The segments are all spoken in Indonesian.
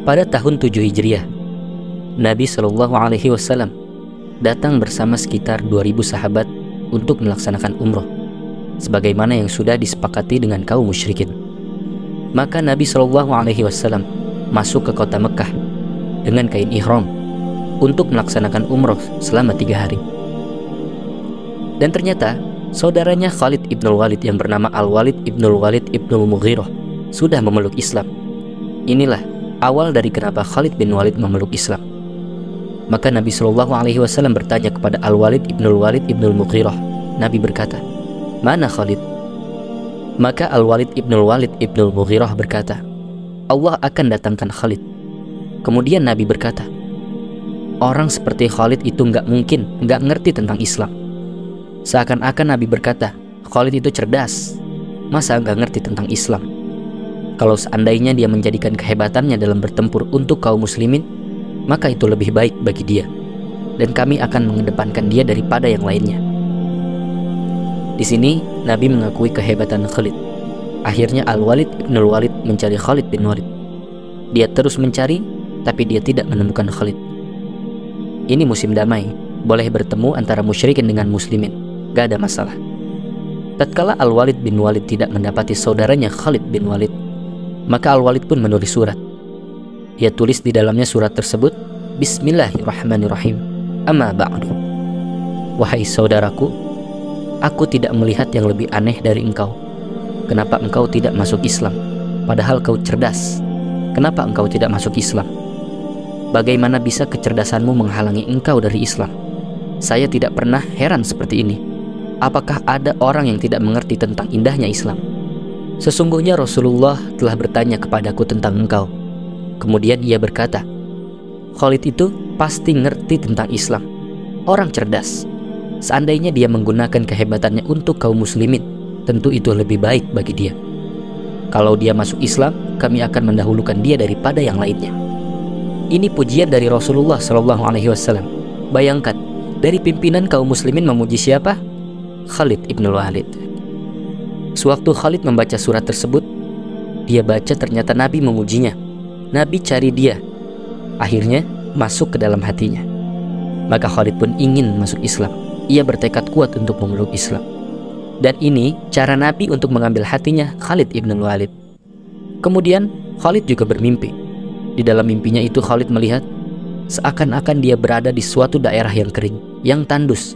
Pada tahun 7 Hijriah, Nabi Shallallahu Alaihi Wasallam datang bersama sekitar 2000 sahabat untuk melaksanakan umroh, sebagaimana yang sudah disepakati dengan kaum musyrikin. Maka Nabi Shallallahu Alaihi Wasallam masuk ke kota Mekah dengan kain ihram untuk melaksanakan umroh selama 3 hari. Dan ternyata saudaranya Khalid ibn Walid yang bernama Al-Walid ibn Walid ibn Mughirah sudah memeluk Islam. Inilah awal dari kenapa Khalid bin Walid memeluk Islam. Maka Nabi Shallallahu Alaihi Wasallam bertanya kepada Al-Walid ibn Walid ibn Mughirah. Nabi berkata, "Mana Khalid?" Maka Al-Walid ibn Walid ibn Mughirah berkata, "Allah akan datangkan Khalid." Kemudian Nabi berkata, "Orang seperti Khalid itu nggak ngerti tentang Islam." Seakan-akan Nabi berkata, Khalid itu cerdas, masa nggak ngerti tentang Islam? Kalau seandainya dia menjadikan kehebatannya dalam bertempur untuk kaum muslimin, maka itu lebih baik bagi dia, dan kami akan mengedepankan dia daripada yang lainnya. Di sini Nabi mengakui kehebatan Khalid. Akhirnya Al-Walid ibn Walid mencari Khalid bin Walid. Dia terus mencari, tapi dia tidak menemukan Khalid. Ini musim damai, boleh bertemu antara musyrikin dengan muslimin, gak ada masalah. Tatkala Al-Walid bin Walid tidak mendapati saudaranya Khalid bin Walid, maka Al-Walid pun menulis surat. Dia tulis di dalamnya surat tersebut, Bismillahirrahmanirrahim. Amma ba'du. Wahai saudaraku, aku tidak melihat yang lebih aneh dari engkau. Kenapa engkau tidak masuk Islam? Padahal kau cerdas. Kenapa engkau tidak masuk Islam? Bagaimana bisa kecerdasanmu menghalangi engkau dari Islam? Saya tidak pernah heran seperti ini. Apakah ada orang yang tidak mengerti tentang indahnya Islam? Sesungguhnya Rasulullah telah bertanya kepadaku tentang engkau. Kemudian ia berkata, Khalid itu pasti ngerti tentang Islam. Orang cerdas. Seandainya dia menggunakan kehebatannya untuk kaum muslimin, tentu itu lebih baik bagi dia. Kalau dia masuk Islam, kami akan mendahulukan dia daripada yang lainnya. Ini pujian dari Rasulullah Shallallahu Alaihi Wasallam. Bayangkan, dari pimpinan kaum muslimin memuji siapa? Khalid ibn Walid. Sewaktu Khalid membaca surat tersebut, dia baca ternyata Nabi memujinya. Nabi cari dia. Akhirnya masuk ke dalam hatinya. Maka Khalid pun ingin masuk Islam. Ia bertekad kuat untuk memeluk Islam. Dan ini cara Nabi untuk mengambil hatinya Khalid ibn Walid. Kemudian Khalid juga bermimpi. Di dalam mimpinya itu Khalid melihat seakan-akan dia berada di suatu daerah yang kering, yang tandus.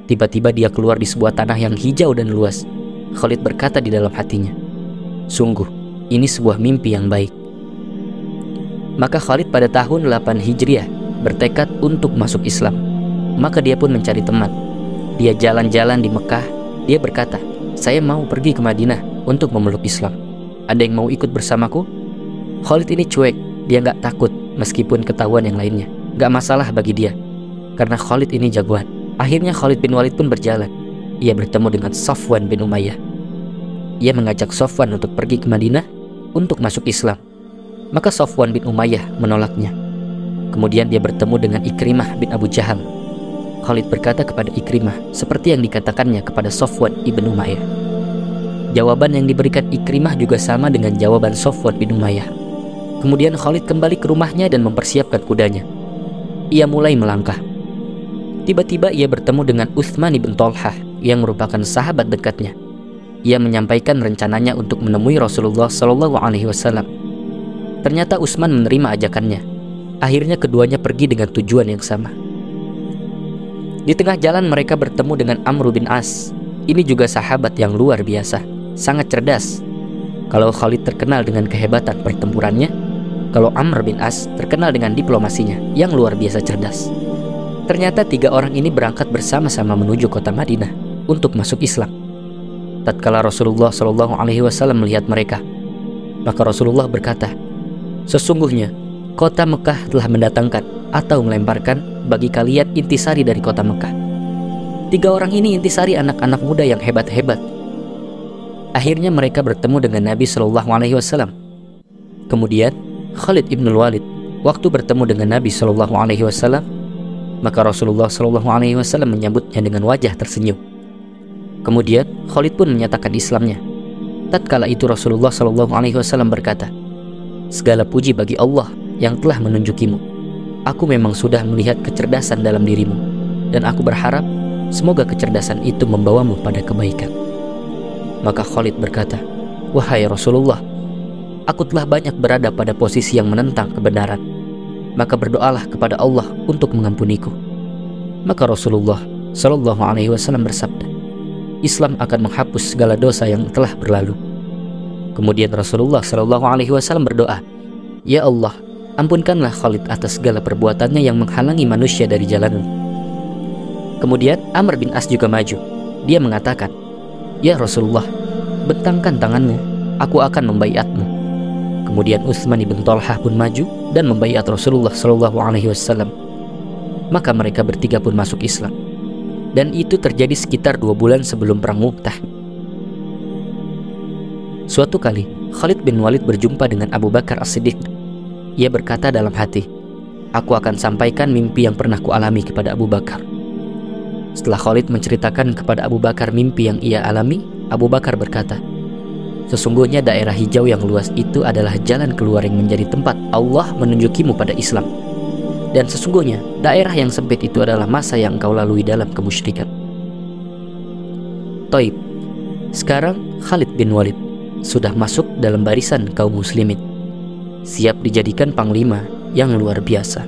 Tiba-tiba dia keluar di sebuah tanah yang hijau dan luas. Khalid berkata di dalam hatinya, sungguh ini sebuah mimpi yang baik. Maka Khalid pada tahun 8 Hijriah bertekad untuk masuk Islam. Maka dia pun mencari teman. Dia jalan-jalan di Mekah. Dia berkata, saya mau pergi ke Madinah untuk memeluk Islam. Ada yang mau ikut bersamaku? Khalid ini cuek. Dia gak takut meskipun ketahuan yang lainnya. Gak masalah bagi dia, karena Khalid ini jagoan. Akhirnya Khalid bin Walid pun berjalan. Ia bertemu dengan Safwan bin Umayyah. Ia mengajak Safwan untuk pergi ke Madinah untuk masuk Islam. Maka Safwan bin Umayyah menolaknya. Kemudian dia bertemu dengan Ikrimah bin Abu Jahal. Khalid berkata kepada Ikrimah seperti yang dikatakannya kepada Safwan ibn Umayyah. Jawaban yang diberikan Ikrimah juga sama dengan jawaban Safwan bin Umayyah. Kemudian Khalid kembali ke rumahnya dan mempersiapkan kudanya. Ia mulai melangkah. Tiba-tiba ia bertemu dengan Utsman bin Thalhah yang merupakan sahabat dekatnya. Ia menyampaikan rencananya untuk menemui Rasulullah Shallallahu Alaihi Wasallam. Ternyata Utsman menerima ajakannya. Akhirnya keduanya pergi dengan tujuan yang sama. Di tengah jalan mereka bertemu dengan Amr bin As. Ini juga sahabat yang luar biasa, sangat cerdas. Kalau Khalid terkenal dengan kehebatan pertempurannya, kalau Amr bin As terkenal dengan diplomasinya yang luar biasa cerdas. Ternyata 3 orang ini berangkat bersama-sama menuju kota Madinah untuk masuk Islam. Tatkala Rasulullah Shallallahu Alaihi Wasallam melihat mereka, maka Rasulullah berkata, sesungguhnya kota Mekah telah mendatangkan atau melemparkan bagi kalian intisari dari kota Mekah. 3 orang ini intisari anak-anak muda yang hebat-hebat. Akhirnya mereka bertemu dengan Nabi Shallallahu Alaihi Wasallam. Kemudian Khalid ibn Walid waktu bertemu dengan Nabi Shallallahu Alaihi Wasallam, maka Rasulullah Shallallahu Alaihi Wasallam menyambutnya dengan wajah tersenyum. Kemudian Khalid pun menyatakan Islamnya. Tatkala itu Rasulullah Shallallahu Alaihi Wasallam berkata, segala puji bagi Allah yang telah menunjukimu. Aku memang sudah melihat kecerdasan dalam dirimu, dan aku berharap semoga kecerdasan itu membawamu pada kebaikan." Maka Khalid berkata, "Wahai Rasulullah, aku telah banyak berada pada posisi yang menentang kebenaran. Maka berdoalah kepada Allah untuk mengampuniku." Maka Rasulullah Shallallahu Alaihi Wasallam bersabda, "Islam akan menghapus segala dosa yang telah berlalu." Kemudian Rasulullah Shallallahu Alaihi Wasallam berdoa, "Ya Allah, ampunkanlah Khalid atas segala perbuatannya yang menghalangi manusia dari jalanmu." Kemudian Amr bin As juga maju. Dia mengatakan, "Ya Rasulullah, bentangkan tanganmu, aku akan membaiatmu." Kemudian Utsman bin Thalhah pun maju dan membaiat Rasulullah Shallallahu Alaihi Wasallam. Maka mereka bertiga pun masuk Islam. Dan itu terjadi sekitar 2 bulan sebelum perang Mu'tah. Suatu kali Khalid bin Walid berjumpa dengan Abu Bakar As-Siddiq. Ia berkata dalam hati, "Aku akan sampaikan mimpi yang pernah kualami kepada Abu Bakar." Setelah Khalid menceritakan kepada Abu Bakar mimpi yang ia alami, Abu Bakar berkata, "Sesungguhnya daerah hijau yang luas itu adalah jalan keluar yang menjadi tempat Allah menunjukimu pada Islam. Dan sesungguhnya daerah yang sempit itu adalah masa yang engkau lalui dalam kemusyrikan." Taib. Sekarang Khalid bin Walid sudah masuk dalam barisan kaum muslimin, siap dijadikan panglima yang luar biasa.